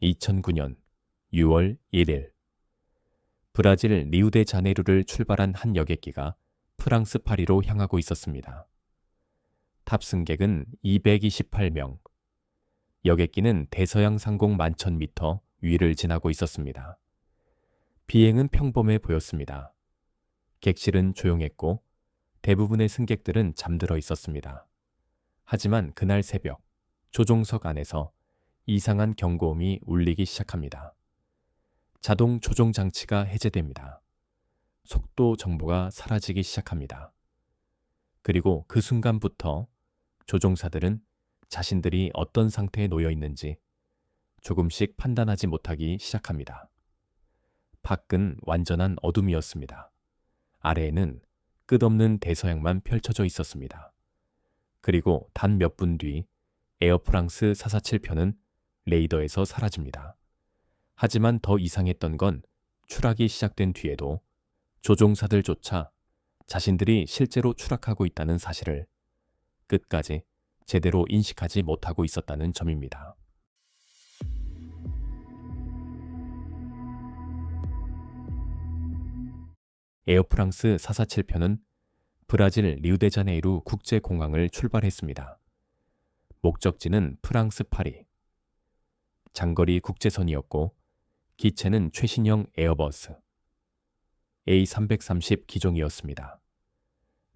2009년 6월 1일 브라질 리우데자네이루를 출발한 한 여객기가 프랑스 파리로 향하고 있었습니다. 탑승객은 228명. 여객기는 대서양 상공 11,000m 위를 지나고 있었습니다. 비행은 평범해 보였습니다. 객실은 조용했고 대부분의 승객들은 잠들어 있었습니다. 하지만 그날 새벽 조종석 안에서 이상한 경고음이 울리기 시작합니다. 자동 조종 장치가 해제됩니다. 속도 정보가 사라지기 시작합니다. 그리고 그 순간부터 조종사들은 자신들이 어떤 상태에 놓여 있는지 조금씩 판단하지 못하기 시작합니다. 밖은 완전한 어둠이었습니다. 아래에는 끝없는 대서양만 펼쳐져 있었습니다. 그리고 단 몇 분 뒤 에어프랑스 447편은 레이더에서 사라집니다. 하지만 더 이상했던 건 추락이 시작된 뒤에도 조종사들조차 자신들이 실제로 추락하고 있다는 사실을 끝까지 제대로 인식하지 못하고 있었다는 점입니다. 에어프랑스 447편은 브라질 리우데자네이루 국제공항을 출발했습니다. 목적지는 프랑스 파리. 장거리 국제선이었고 기체는 최신형 에어버스 A330 기종이었습니다.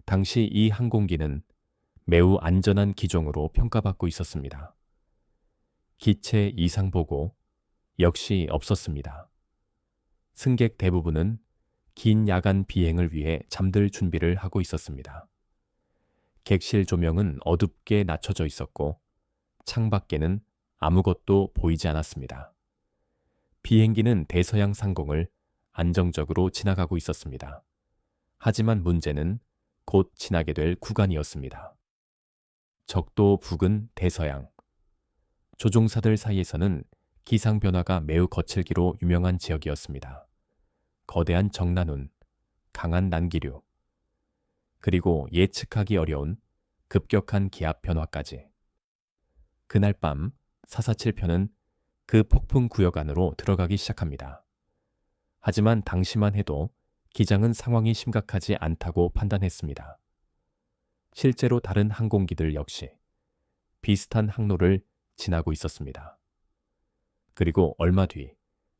당시 이 항공기는 매우 안전한 기종으로 평가받고 있었습니다. 기체 이상 보고 역시 없었습니다. 승객 대부분은 긴 야간 비행을 위해 잠들 준비를 하고 있었습니다. 객실 조명은 어둡게 낮춰져 있었고 창밖에는 아무것도 보이지 않았습니다. 비행기는 대서양 상공을 안정적으로 지나가고 있었습니다. 하지만 문제는 곧 지나게 될 구간이었습니다. 적도 북은 대서양. 조종사들 사이에서는 기상 변화가 매우 거칠기로 유명한 지역이었습니다. 거대한 정난운, 강한 난기류, 그리고 예측하기 어려운 급격한 기압 변화까지. 그날 밤 447편은 그 폭풍 구역 안으로 들어가기 시작합니다. 하지만 당시만 해도 기장은 상황이 심각하지 않다고 판단했습니다. 실제로 다른 항공기들 역시 비슷한 항로를 지나고 있었습니다. 그리고 얼마 뒤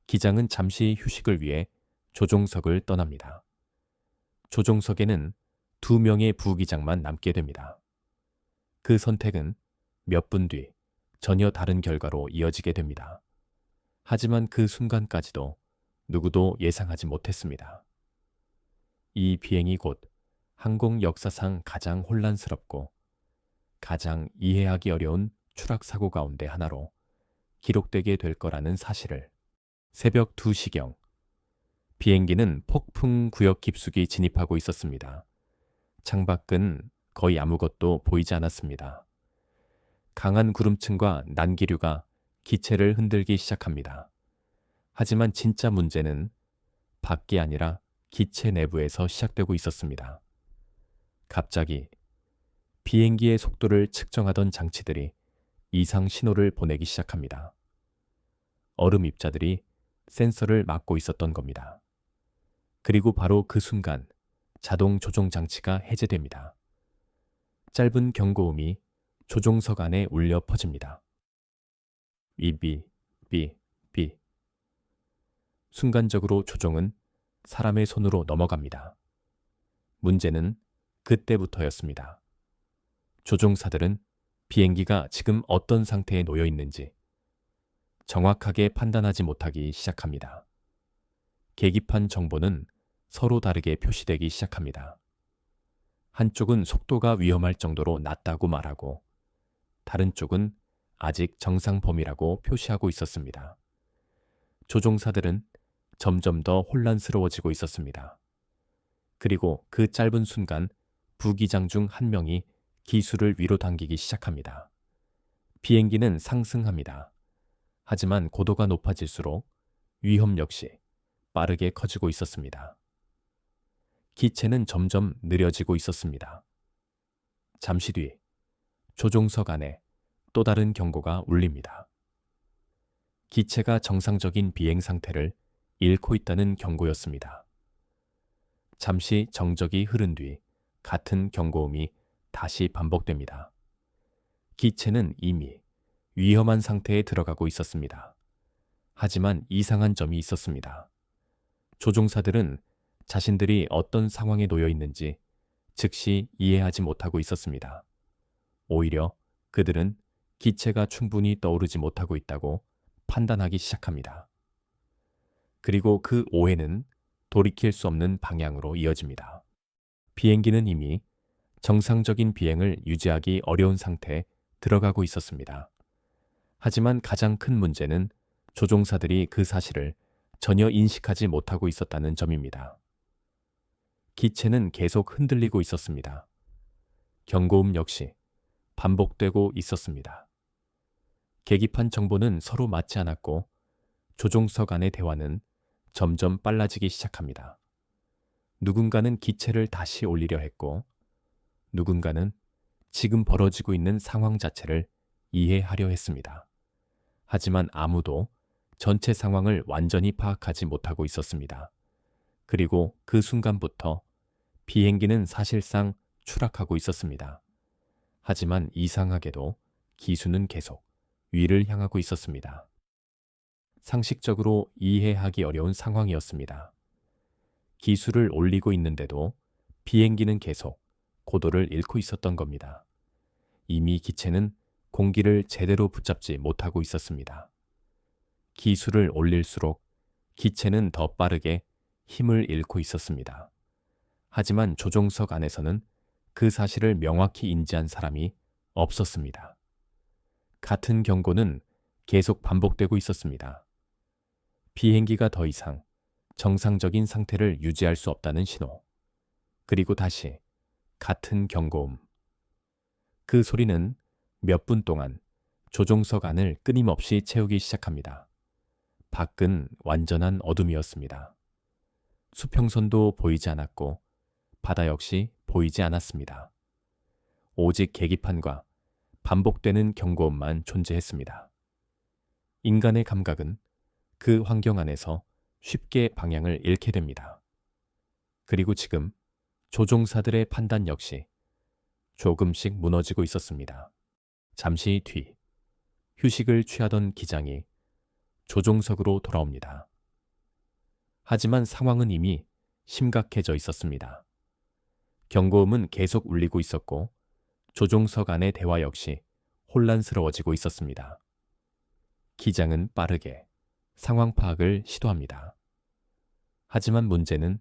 기장은 잠시 휴식을 위해 조종석을 떠납니다. 조종석에는 2명의 부기장만 남게 됩니다. 그 선택은 몇 분 뒤 전혀 다른 결과로 이어지게 됩니다. 하지만 그 순간까지도 누구도 예상하지 못했습니다. 이 비행이 곧 항공 역사상 가장 혼란스럽고 가장 이해하기 어려운 추락 사고 가운데 하나로 기록되게 될 거라는 사실을 새벽 2시경 비행기는 폭풍 구역 깊숙이 진입하고 있었습니다. 창밖은 거의 아무것도 보이지 않았습니다. 강한 구름층과 난기류가 기체를 흔들기 시작합니다. 하지만 진짜 문제는 밖이 아니라 기체 내부에서 시작되고 있었습니다. 갑자기 비행기의 속도를 측정하던 장치들이 이상 신호를 보내기 시작합니다. 얼음 입자들이 센서를 막고 있었던 겁니다. 그리고 바로 그 순간 자동 조종 장치가 해제됩니다. 짧은 경고음이 조종석 안에 울려 퍼집니다. 비. 순간적으로 조종은 사람의 손으로 넘어갑니다. 문제는 그때부터였습니다. 조종사들은 비행기가 지금 어떤 상태에 놓여 있는지 정확하게 판단하지 못하기 시작합니다. 계기판 정보는 서로 다르게 표시되기 시작합니다. 한쪽은 속도가 위험할 정도로 낮다고 말하고 다른 쪽은 아직 정상 범위라고 표시하고 있었습니다. 조종사들은 점점 더 혼란스러워지고 있었습니다. 그리고 그 짧은 순간 부기장 중 한 명이 기술을 위로 당기기 시작합니다. 비행기는 상승합니다. 하지만 고도가 높아질수록 위험 역시 빠르게 커지고 있었습니다. 기체는 점점 느려지고 있었습니다. 잠시 뒤 조종석 안에 또 다른 경고가 울립니다. 기체가 정상적인 비행 상태를 잃고 있다는 경고였습니다. 잠시 정적이 흐른 뒤 같은 경고음이 다시 반복됩니다. 기체는 이미 위험한 상태에 들어가고 있었습니다. 하지만 이상한 점이 있었습니다. 조종사들은 자신들이 어떤 상황에 놓여 있는지 즉시 이해하지 못하고 있었습니다. 오히려 그들은 기체가 충분히 떠오르지 못하고 있다고 판단하기 시작합니다. 그리고 그 오해는 돌이킬 수 없는 방향으로 이어집니다. 비행기는 이미 정상적인 비행을 유지하기 어려운 상태에 들어가고 있었습니다. 하지만 가장 큰 문제는 조종사들이 그 사실을 전혀 인식하지 못하고 있었다는 점입니다. 기체는 계속 흔들리고 있었습니다. 경고음 역시 반복되고 있었습니다. 계기판 정보는 서로 맞지 않았고 조종석 안의 대화는 점점 빨라지기 시작합니다. 누군가는 기체를 다시 올리려 했고 누군가는 지금 벌어지고 있는 상황 자체를 이해하려 했습니다. 하지만 아무도 전체 상황을 완전히 파악하지 못하고 있었습니다. 그리고 그 순간부터 비행기는 사실상 추락하고 있었습니다. 하지만 이상하게도 기수는 계속 위를 향하고 있었습니다. 상식적으로 이해하기 어려운 상황이었습니다. 기수를 올리고 있는데도 비행기는 계속 고도를 잃고 있었던 겁니다. 이미 기체는 공기를 제대로 붙잡지 못하고 있었습니다. 기수를 올릴수록 기체는 더 빠르게 힘을 잃고 있었습니다. 하지만 조종석 안에서는 그 사실을 명확히 인지한 사람이 없었습니다. 같은 경고는 계속 반복되고 있었습니다. 비행기가 더 이상 정상적인 상태를 유지할 수 없다는 신호. 그리고 다시 같은 경고음. 그 소리는 몇 분 동안 조종석 안을 끊임없이 채우기 시작합니다. 밖은 완전한 어둠이었습니다. 수평선도 보이지 않았고 바다 역시 보이지 않았습니다. 오직 계기판과 반복되는 경고음만 존재했습니다. 인간의 감각은 그 환경 안에서 쉽게 방향을 잃게 됩니다. 그리고 지금 조종사들의 판단 역시 조금씩 무너지고 있었습니다. 잠시 뒤 휴식을 취하던 기장이 조종석으로 돌아옵니다. 하지만 상황은 이미 심각해져 있었습니다. 경고음은 계속 울리고 있었고 조종석 안의 대화 역시 혼란스러워지고 있었습니다. 기장은 빠르게 상황 파악을 시도합니다. 하지만 문제는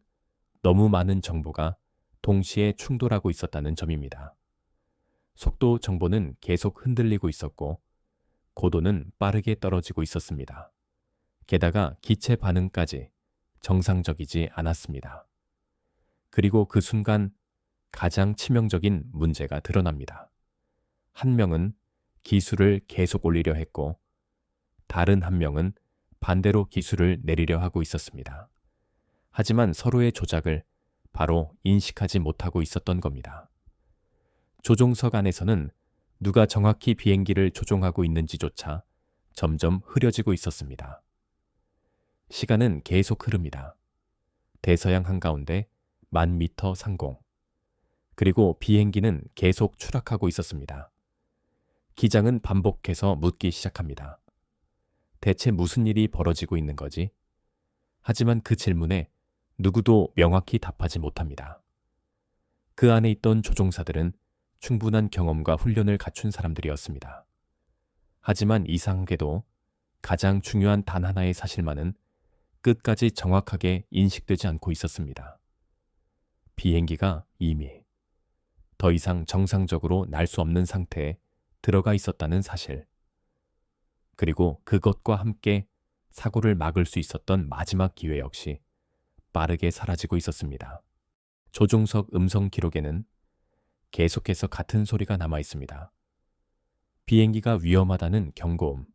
너무 많은 정보가 동시에 충돌하고 있었다는 점입니다. 속도 정보는 계속 흔들리고 있었고 고도는 빠르게 떨어지고 있었습니다. 게다가 기체 반응까지 정상적이지 않았습니다. 그리고 그 순간 가장 치명적인 문제가 드러납니다. 한 명은 기술을 계속 올리려 했고 다른 한 명은 반대로 기술을 내리려 하고 있었습니다. 하지만 서로의 조작을 바로 인식하지 못하고 있었던 겁니다. 조종석 안에서는 누가 정확히 비행기를 조종하고 있는지조차 점점 흐려지고 있었습니다. 시간은 계속 흐릅니다. 대서양 한가운데 10,000m 상공. 그리고 비행기는 계속 추락하고 있었습니다. 기장은 반복해서 묻기 시작합니다. 대체 무슨 일이 벌어지고 있는 거지? 하지만 그 질문에 누구도 명확히 답하지 못합니다. 그 안에 있던 조종사들은 충분한 경험과 훈련을 갖춘 사람들이었습니다. 하지만 이상하게도 가장 중요한 단 하나의 사실만은 끝까지 정확하게 인식되지 않고 있었습니다. 비행기가 이미 더 이상 정상적으로 날 수 없는 상태에 들어가 있었다는 사실. 그리고 그것과 함께 사고를 막을 수 있었던 마지막 기회 역시 빠르게 사라지고 있었습니다. 조종석 음성 기록에는 계속해서 같은 소리가 남아 있습니다. 비행기가 위험하다는 경고음.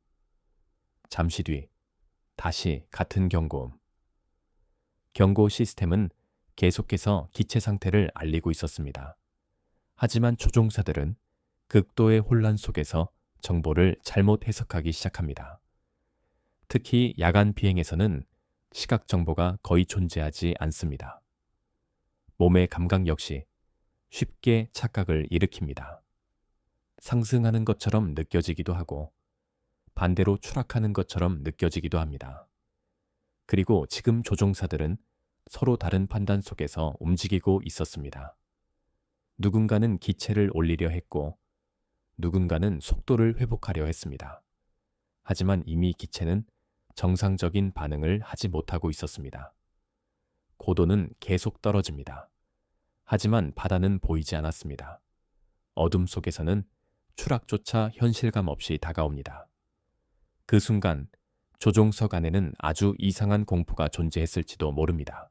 잠시 뒤 다시 같은 경고음. 경고 시스템은 계속해서 기체 상태를 알리고 있었습니다. 하지만 조종사들은 극도의 혼란 속에서 정보를 잘못 해석하기 시작합니다. 특히 야간 비행에서는 시각 정보가 거의 존재하지 않습니다. 몸의 감각 역시 쉽게 착각을 일으킵니다. 상승하는 것처럼 느껴지기도 하고 반대로 추락하는 것처럼 느껴지기도 합니다. 그리고 지금 조종사들은 서로 다른 판단 속에서 움직이고 있었습니다. 누군가는 기체를 올리려 했고 누군가는 속도를 회복하려 했습니다. 하지만 이미 기체는 정상적인 반응을 하지 못하고 있었습니다. 고도는 계속 떨어집니다. 하지만 바다는 보이지 않았습니다. 어둠 속에서는 추락조차 현실감 없이 다가옵니다. 그 순간 조종석 안에는 아주 이상한 공포가 존재했을지도 모릅니다.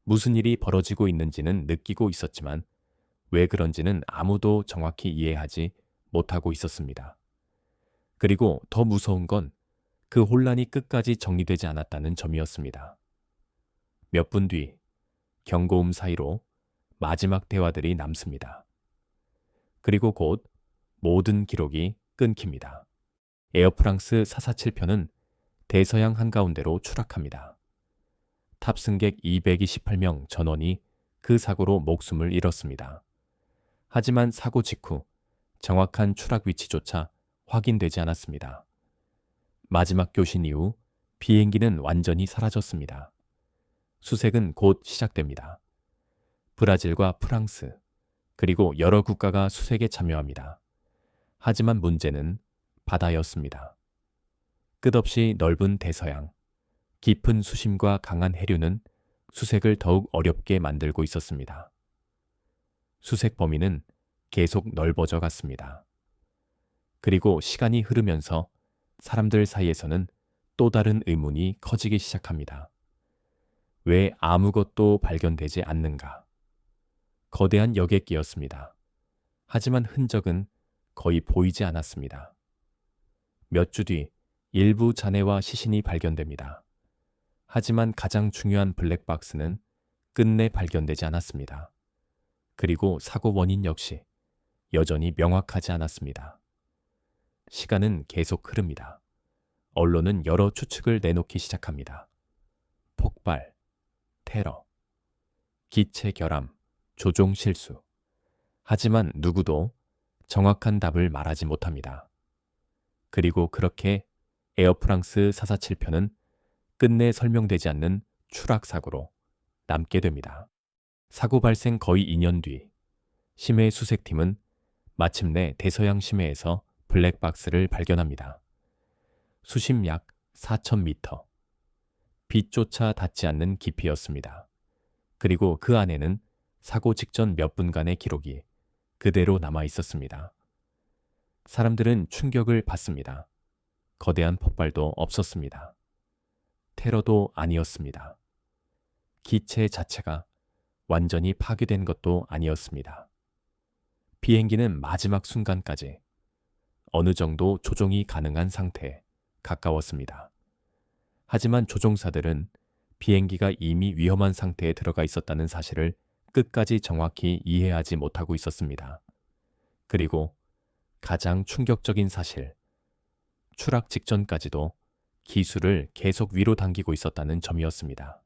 무슨 일이 벌어지고 있는지는 느끼고 있었지만 왜 그런지는 아무도 정확히 이해하지 못하고 있었습니다. 그리고 더 무서운 건 그 혼란이 끝까지 정리되지 않았다는 점이었습니다. 몇 분 뒤 경고음 사이로 마지막 대화들이 남습니다. 그리고 곧 모든 기록이 끊깁니다. 에어프랑스 447편은 대서양 한가운데로 추락합니다. 탑승객 228명 전원이 그 사고로 목숨을 잃었습니다. 하지만 사고 직후 정확한 추락 위치조차 확인되지 않았습니다. 마지막 교신 이후 비행기는 완전히 사라졌습니다. 수색은 곧 시작됩니다. 브라질과 프랑스, 그리고 여러 국가가 수색에 참여합니다. 하지만 문제는 바다였습니다. 끝없이 넓은 대서양, 깊은 수심과 강한 해류는 수색을 더욱 어렵게 만들고 있었습니다. 수색 범위는 계속 넓어져 갔습니다. 그리고 시간이 흐르면서 사람들 사이에서는 또 다른 의문이 커지기 시작합니다. 왜 아무것도 발견되지 않는가? 거대한 여객기였습니다. 하지만 흔적은 거의 보이지 않았습니다. 몇 주 뒤 일부 잔해와 시신이 발견됩니다. 하지만 가장 중요한 블랙박스는 끝내 발견되지 않았습니다. 그리고 사고 원인 역시 여전히 명확하지 않았습니다. 시간은 계속 흐릅니다. 언론은 여러 추측을 내놓기 시작합니다. 폭발, 테러, 기체 결함, 조종 실수. 하지만 누구도 정확한 답을 말하지 못합니다. 그리고 그렇게 에어프랑스 447편은 끝내 설명되지 않는 추락 사고로 남게 됩니다. 사고 발생 거의 2년 뒤 심해 수색팀은 마침내 대서양 심해에서 블랙박스를 발견합니다. 수심 약 4,000m, 빛조차 닿지 않는 깊이였습니다. 그리고 그 안에는 사고 직전 몇 분간의 기록이 그대로 남아 있었습니다. 사람들은 충격을 받습니다. 거대한 폭발도 없었습니다. 테러도 아니었습니다. 기체 자체가 완전히 파괴된 것도 아니었습니다. 비행기는 마지막 순간까지 어느 정도 조종이 가능한 상태에 가까웠습니다. 하지만 조종사들은 비행기가 이미 위험한 상태에 들어가 있었다는 사실을 끝까지 정확히 이해하지 못하고 있었습니다. 그리고 가장 충격적인 사실, 추락 직전까지도 기술을 계속 위로 당기고 있었다는 점이었습니다.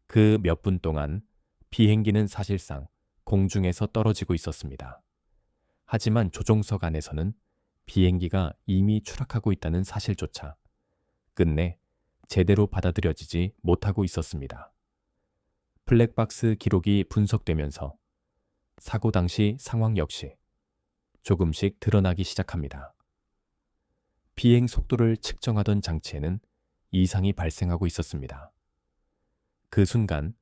그 몇 분 동안 비행기는 사실상 공중에서 떨어지고 있었습니다. 하지만 조종석 안에서는 비행기가 이미 추락하고 있다는 사실조차 끝내 제대로 받아들여지지 못하고 있었습니다. 블랙박스 기록이 분석되면서 사고 당시 상황 역시 조금씩 드러나기 시작합니다. 비행 속도를 측정하던 장치에는 이상이 발생하고 있었습니다. 그 순간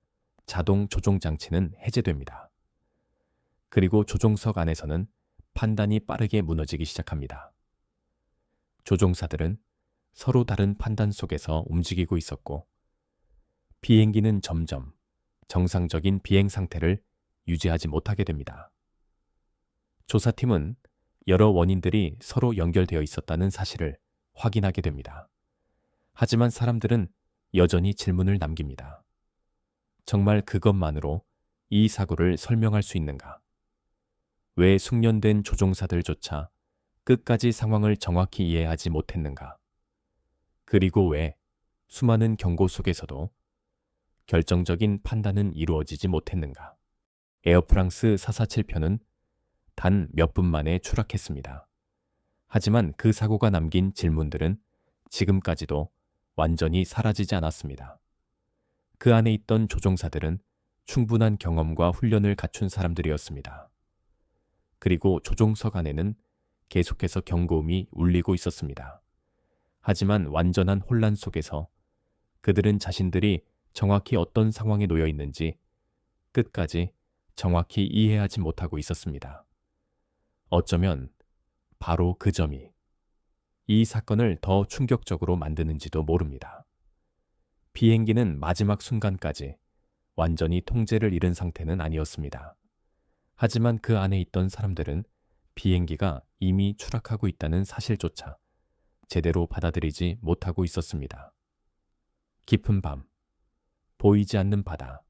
자동 조종 장치는 해제됩니다. 그리고 조종석 안에서는 판단이 빠르게 무너지기 시작합니다. 조종사들은 서로 다른 판단 속에서 움직이고 있었고 비행기는 점점 정상적인 비행 상태를 유지하지 못하게 됩니다. 조사팀은 여러 원인들이 서로 연결되어 있었다는 사실을 확인하게 됩니다. 하지만 사람들은 여전히 질문을 남깁니다. 정말 그것만으로 이 사고를 설명할 수 있는가? 왜 숙련된 조종사들조차 끝까지 상황을 정확히 이해하지 못했는가? 그리고 왜 수많은 경고 속에서도 결정적인 판단은 이루어지지 못했는가? 에어프랑스 447편은 단 몇 분 만에 추락했습니다. 하지만 그 사고가 남긴 질문들은 지금까지도 완전히 사라지지 않았습니다. 그 안에 있던 조종사들은 충분한 경험과 훈련을 갖춘 사람들이었습니다. 그리고 조종석 안에는 계속해서 경고음이 울리고 있었습니다. 하지만 완전한 혼란 속에서 그들은 자신들이 정확히 어떤 상황에 놓여 있는지 끝까지 정확히 이해하지 못하고 있었습니다. 어쩌면 바로 그 점이 이 사건을 더 충격적으로 만드는지도 모릅니다. 비행기는 마지막 순간까지 완전히 통제를 잃은 상태는 아니었습니다. 하지만 그 안에 있던 사람들은 비행기가 이미 추락하고 있다는 사실조차 제대로 받아들이지 못하고 있었습니다. 깊은 밤, 보이지 않는 바다,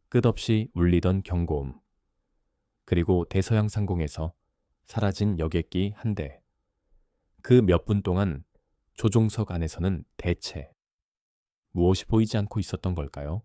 끝없이 울리던 경고음, 그리고 대서양 상공에서 사라진 여객기 한 대. 그 몇 분 동안 조종석 안에서는 대체 무엇이 보이지 않고 있었던 걸까요?